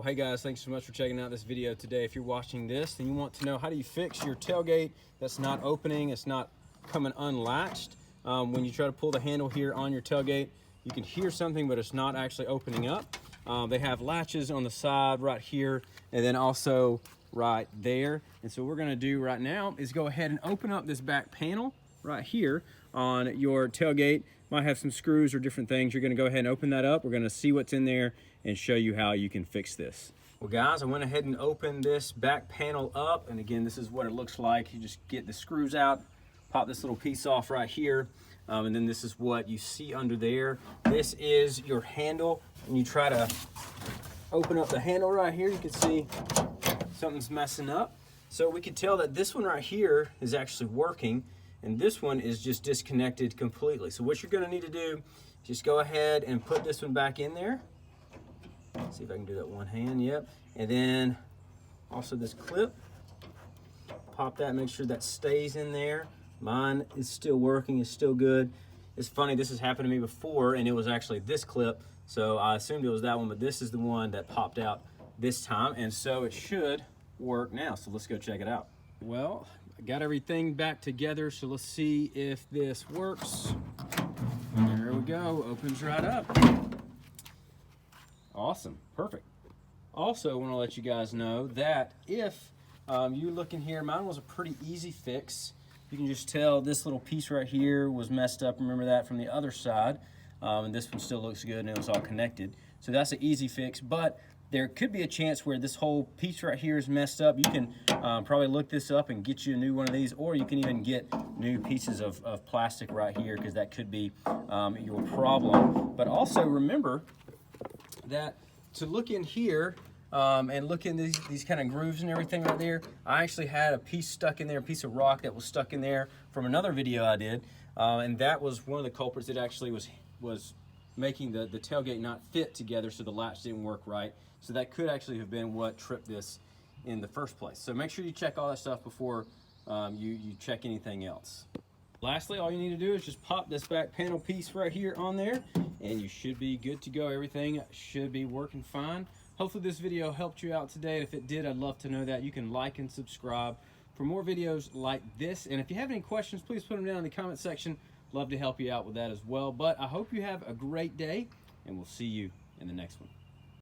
Well, hey guys, thanks so much for checking out this video today. If you're watching this and you want to know how do you fix your tailgate that's not opening, it's not coming unlatched. When you try to pull the handle here on your tailgate, you can hear something, but it's not actually opening up. They have latches on the side right here, and then also right there. And so what we're gonna do right now is go ahead and open up this back panel right here on your tailgate. Might have some screws or different things. You're gonna go ahead and open that up. We're gonna see what's in there and show you how you can fix this. Well guys, I went ahead and opened this back panel up, and again, this is what it looks like. You just get the screws out, pop this little piece off right here, and then this is what you see under there. This is your handle, and you try to open up the handle right here. You can see something's messing up. So we can tell that this one right here is actually working, and this one is just disconnected completely. So what you're gonna need to do, just go ahead and put this one back in there. See if I can do that one hand, yep. And then also this clip, pop that, make sure that stays in there. Mine is still working, it's still good. It's funny, this has happened to me before, and it was actually this clip, so I assumed it was that one, but this is the one that popped out this time, and so it should work now. So let's go check it out. Well, I got everything back together, so let's see if this works. There we go, opens right up. Awesome, perfect. Also, I want to let you guys know that if you look in here, mine was a pretty easy fix. You can just tell this little piece right here was messed up. Remember that from the other side. And this one still looks good and it was all connected. So that's an easy fix, but there could be a chance where this whole piece right here is messed up. You can probably look this up and get you a new one of these, or you can even get new pieces of plastic right here, because that could be your problem. But also remember that to look in here and look in these kind of grooves and everything right there, I actually had a piece stuck in there, a piece of rock that was stuck in there from another video I did, and that was one of the culprits. It actually was making the tailgate not fit together, so the latch didn't work right. So that could actually have been what tripped this in the first place. So make sure you check all that stuff before you check anything else. Lastly, all you need to do is just pop this back panel piece right here on there, and you should be good to go. Everything should be working fine. Hopefully this video helped you out today. If it did, I'd love to know that. You can like and subscribe for more videos like this. And if you have any questions, please put them down in the comment section. Love to help you out with that as well. But I hope you have a great day, and we'll see you in the next one.